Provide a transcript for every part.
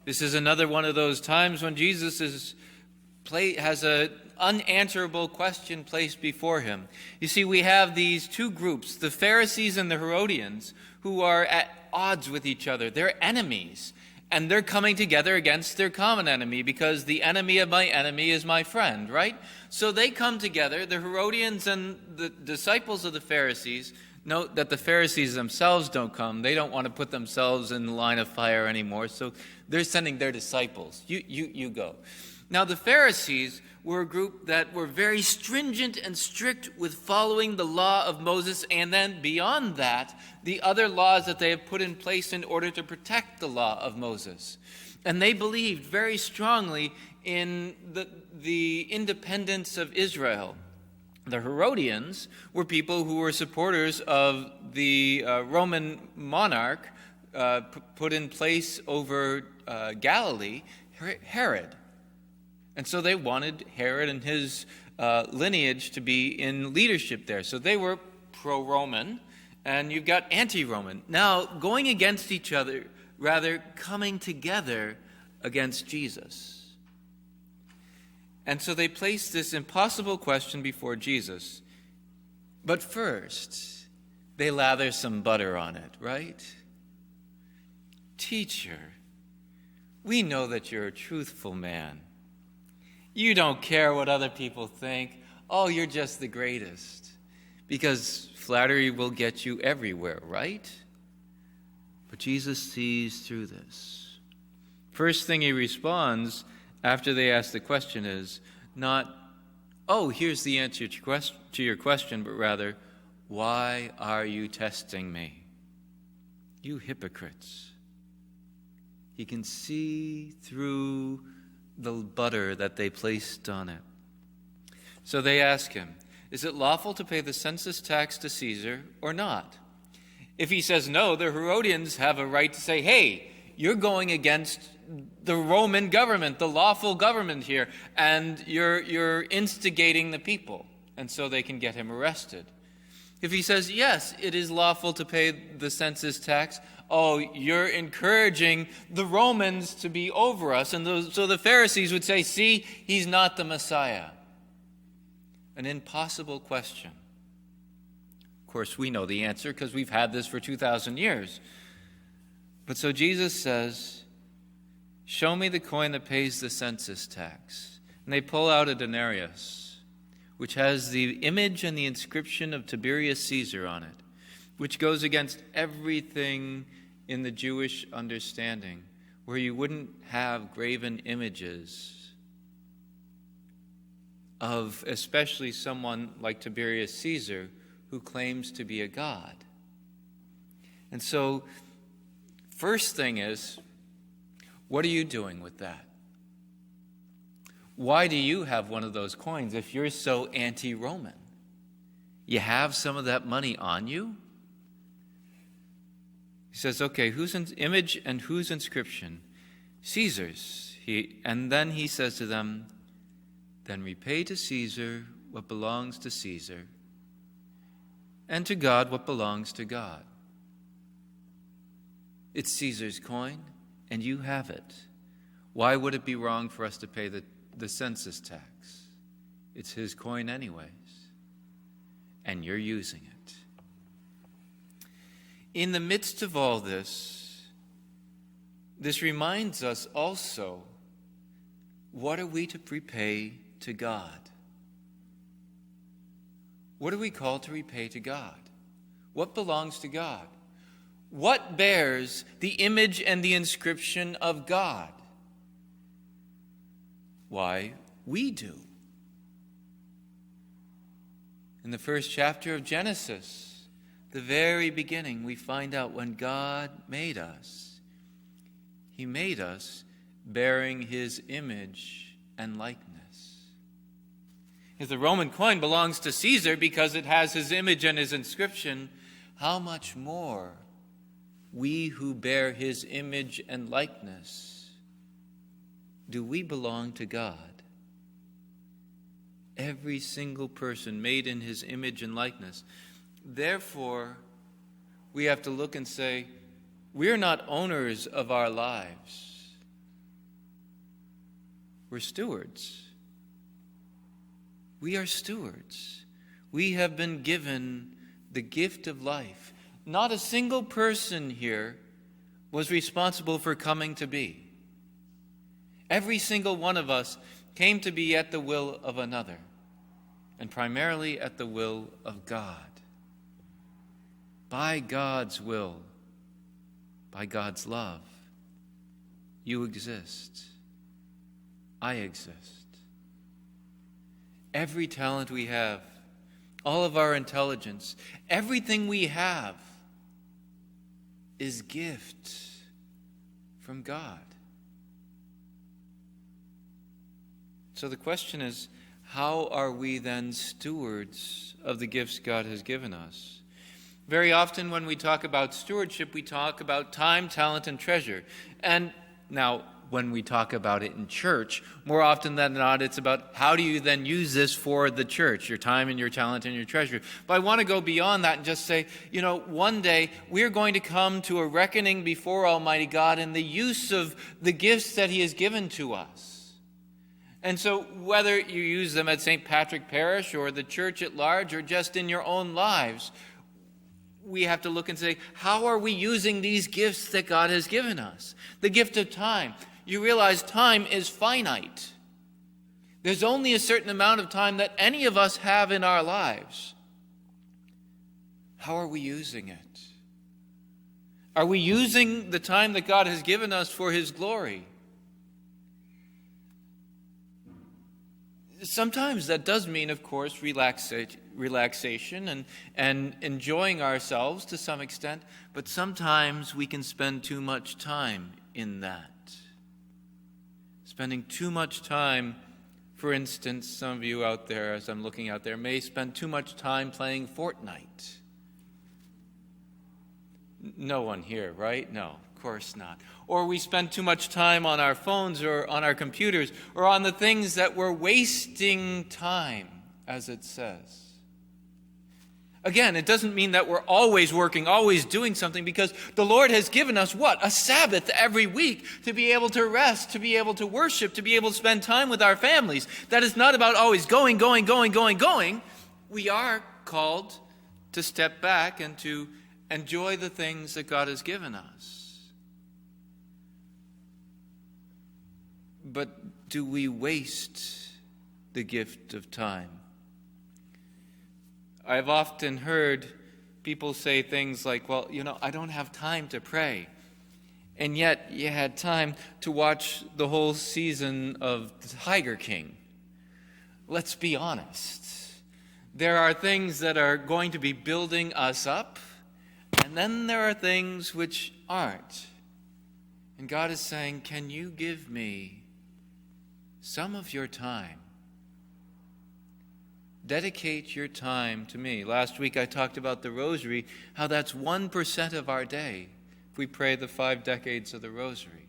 This is another one of those times when Jesus has an unanswerable question placed before him. You see, we have these two groups, the Pharisees and the Herodians, who are at odds with each other. They're enemies, and they're coming together against their common enemy, because the enemy of my enemy is my friend, right? So they come together, the Herodians and the disciples of the Pharisees. Note that the Pharisees themselves don't come. They don't want to put themselves in the line of fire anymore, so they're sending their disciples. You go. Now, the Pharisees were a group that were very stringent and strict with following the law of Moses, and then beyond that, the other laws that they have put in place in order to protect the law of Moses. And they believed very strongly in the independence of Israel. The Herodians were people who were supporters of the Roman monarch put in place over Galilee, Herod. And so they wanted Herod and his lineage to be in leadership there. So they were pro-Roman, and you've got anti-Roman. Now, going against each other, rather coming together against Jesus. And so they placed this impossible question before Jesus. But first, they lather some butter on it, right? Teacher, we know that you're a truthful man. You don't care what other people think. Oh, you're just the greatest. Because flattery will get you everywhere, right? But Jesus sees through this. First thing he responds after they ask the question is not, oh, here's the answer to your question, but rather, why are you testing me? You hypocrites. He can see through the butter that they placed on it. So they ask him, is it lawful to pay the census tax to Caesar or not? If he says no, the Herodians have a right to say, hey, you're going against the Roman government, the lawful government here, and you're instigating the people. And so they can get him arrested. If he says, yes, it is lawful to pay the census tax, oh, you're encouraging the Romans to be over us. And so the Pharisees would say, see, he's not the Messiah. An impossible question. Of course, we know the answer because we've had this for 2,000 years. But so Jesus says, show me the coin that pays the census tax. And they pull out a denarius, which has the image and the inscription of Tiberius Caesar on it, which goes against everything in the Jewish understanding, where you wouldn't have graven images of especially someone like Tiberius Caesar who claims to be a god. And so, first thing is, what are you doing with that? Why do you have one of those coins if you're so anti-Roman? You have some of that money on you? He says, okay, whose image and whose inscription? Caesar's. And then he says to them, then repay to Caesar what belongs to Caesar, and to God what belongs to God. It's Caesar's coin, and you have it. Why would it be wrong for us to pay the census tax? It's his coin anyways, and you're using it. In the midst of all this reminds us also, what are we to repay to God? What are we called to repay to God? What belongs to God? What bears the image and the inscription of God? Why, we do. In the first chapter of Genesis, the very beginning, we find out when God made us, he made us bearing his image and likeness. If the Roman coin belongs to Caesar because it has his image and his inscription, how much more we who bear his image and likeness, do we belong to God? Every single person made in his image and likeness. Therefore, we have to look and say, we're not owners of our lives. We're stewards. We are stewards. We have been given the gift of life. Not a single person here was responsible for coming to be. Every single one of us came to be at the will of another, and primarily at the will of God. By God's will, by God's love, you exist. I exist. Every talent we have, all of our intelligence, everything we have is gift from God. So the question is, how are we then stewards of the gifts God has given us? Very often when we talk about stewardship, we talk about time, talent, and treasure. And now, when we talk about it in church, more often than not, it's about how do you then use this for the church, your time and your talent and your treasure. But I want to go beyond that and just say, one day we're going to come to a reckoning before Almighty God in the use of the gifts that He has given to us. And so whether you use them at St. Patrick Parish or the church at large or just in your own lives, we have to look and say, how are we using these gifts that God has given us? The gift of time. You realize time is finite. There's only a certain amount of time that any of us have in our lives. How are we using it? Are we using the time that God has given us for His glory? Sometimes that does mean, of course, relaxation and enjoying ourselves to some extent, but sometimes we can spend too much time in that. Spending too much time, for instance, some of you out there, as I'm looking out there, may spend too much time playing Fortnite. No one here, right? No, of course not. Or we spend too much time on our phones or on our computers or on the things that we're wasting time, as it says. Again, it doesn't mean that we're always working, always doing something, because the Lord has given us what? A Sabbath every week to be able to rest, to be able to worship, to be able to spend time with our families. That is not about always going. We are called to step back and to enjoy the things that God has given us. But do we waste the gift of time? I've often heard people say things like, well, I don't have time to pray. And yet you had time to watch the whole season of Tiger King. Let's be honest. There are things that are going to be building us up, and then there are things which aren't. And God is saying, can you give me some of your time? Dedicate your time to me. Last week I talked about the rosary, how that's 1% of our day if we pray the 5 decades of the rosary.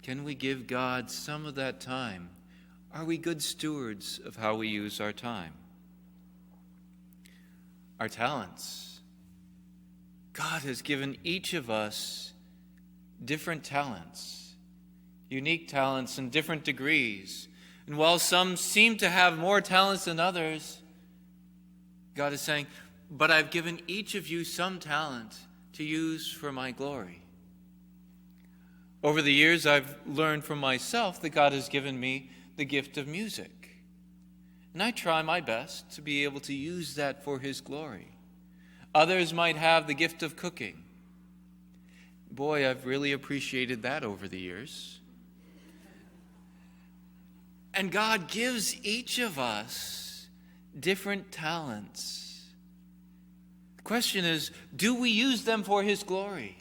Can we give God some of that time? Are we good stewards of how we use our time? Our talents. God has given each of us different talents, unique talents in different degrees. And while some seem to have more talents than others, God is saying, but I've given each of you some talent to use for my glory. Over the years, I've learned from myself that God has given me the gift of music. And I try my best to be able to use that for His glory. Others might have the gift of cooking. Boy, I've really appreciated that over the years. And God gives each of us different talents. The question is, do we use them for His glory?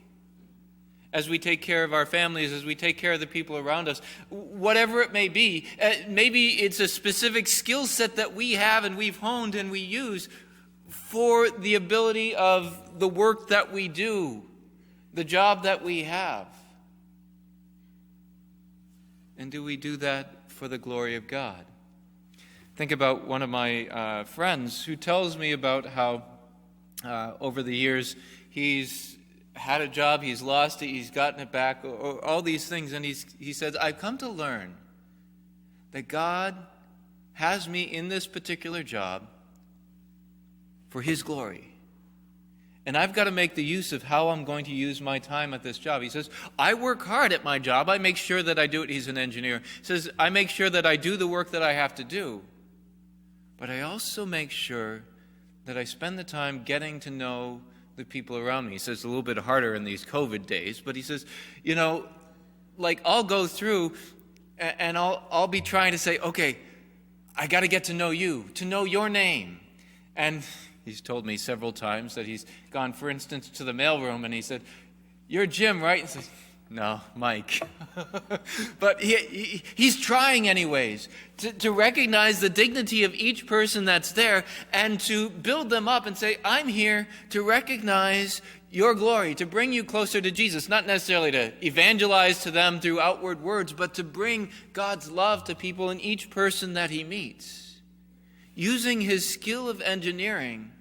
As we take care of our families, as we take care of the people around us, whatever it may be, maybe it's a specific skill set that we have and we've honed and we use for the ability of the work that we do, the job that we have. And do we do that for the glory of God? Think about one of my friends who tells me about how over the years he's had a job, he's lost it, he's gotten it back, or all these things. And he says, I've come to learn that God has me in this particular job for his glory. And I've got to make the use of how I'm going to use my time at this job. He says, I work hard at my job. I make sure that I do it. He's an engineer. He says, I make sure that I do the work that I have to do. But I also make sure that I spend the time getting to know the people around me. He says, a little bit harder in these COVID days, but he says, I'll go through and I'll be trying to say, okay, I got to get to know you, to know your name. And he's told me several times that he's gone, for instance, to the mailroom and he said, you're Jim, right? And says, no, Mike. But he's trying anyways to recognize the dignity of each person that's there and to build them up and say, I'm here to recognize your glory, to bring you closer to Jesus, not necessarily to evangelize to them through outward words, but to bring God's love to people in each person that he meets, using his skill of engineering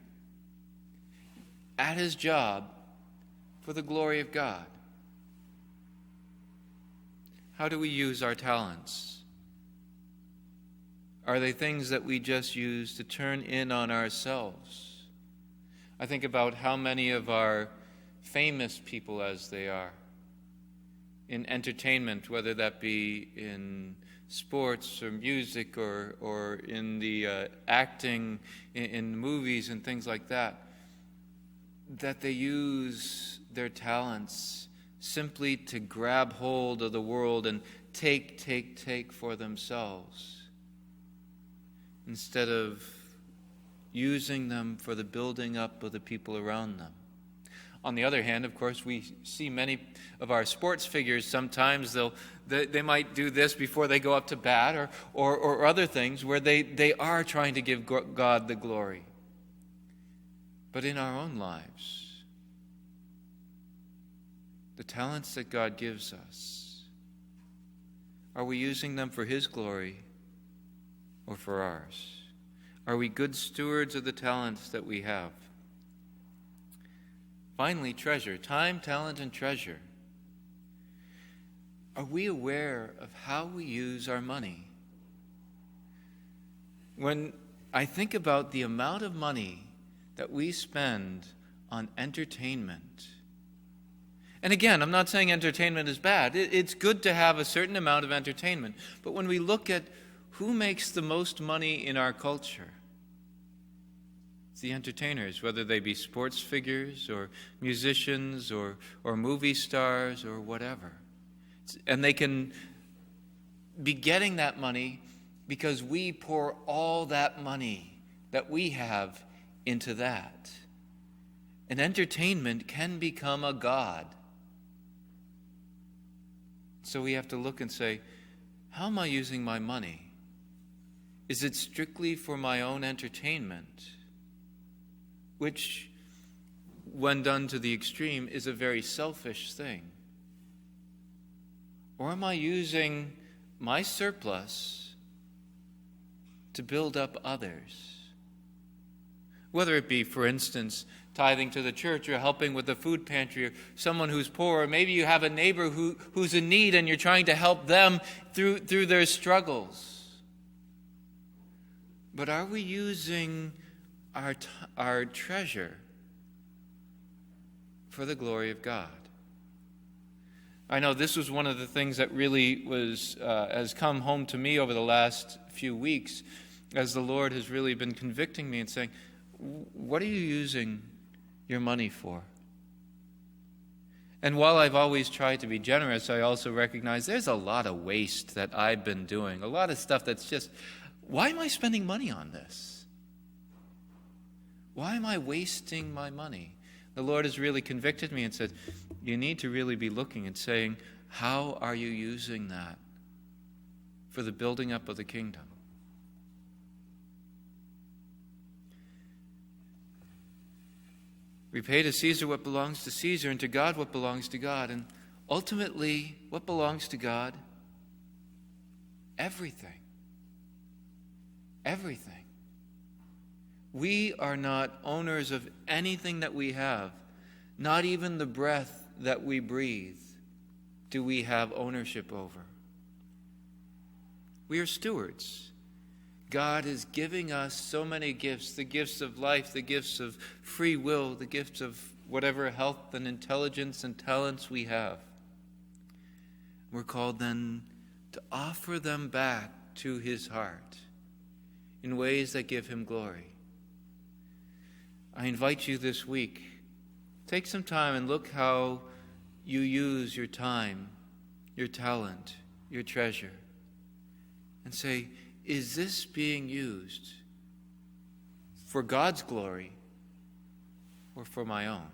at his job for the glory of God. How do we use our talents? Are they things that we just use to turn in on ourselves? I think about how many of our famous people, as they are, in entertainment, whether that be in sports or music or in the acting in movies and things like that, that they use their talents simply to grab hold of the world and take for themselves, instead of using them for the building up of the people around them. On the other hand, of course, we see many of our sports figures, sometimes they might do this before they go up to bat or other things where they are trying to give God the glory. But in our own lives, the talents that God gives us, are we using them for his glory or for ours? Are we good stewards of the talents that we have? Finally, treasure. Time, talent, and treasure. Are we aware of how we use our money? When I think about the amount of money that we spend on entertainment, and again, I'm not saying entertainment is bad. It's good to have a certain amount of entertainment. But when we look at who makes the most money in our culture, it's the entertainers, whether they be sports figures or musicians or movie stars or whatever. And they can be getting that money because we pour all that money that we have into that. And entertainment can become a god. So we have to look and say, how am I using my money? Is it strictly for my own entertainment? Which, when done to the extreme, is a very selfish thing. Or am I using my surplus to build up others? Whether it be, for instance, tithing to the church or helping with the food pantry or someone who's poor, or maybe you have a neighbor who's in need and you're trying to help them through their struggles. But are we using our treasure for the glory of God? I know this was one of the things that really has come home to me over the last few weeks, as the Lord has really been convicting me and saying, what are you using your money for? And while I've always tried to be generous, I also recognize there's a lot of waste that I've been doing, a lot of stuff that's just, why am I spending money on this? Why am I wasting my money? The Lord has really convicted me and said, you need to really be looking and saying, how are you using that for the building up of the kingdom? Repay to Caesar what belongs to Caesar, and to God what belongs to God. And ultimately, what belongs to God? Everything. Everything. We are not owners of anything that we have Not even the breath that we breathe do we have ownership over. We are stewards. God is giving us so many gifts, the gifts of life, the gifts of free will, the gifts of whatever health and intelligence and talents we have. We're called then to offer them back to his heart in ways that give him glory. I invite you this week, take some time and look how you use your time, your talent, your treasure, and say, is this being used for God's glory or for my own?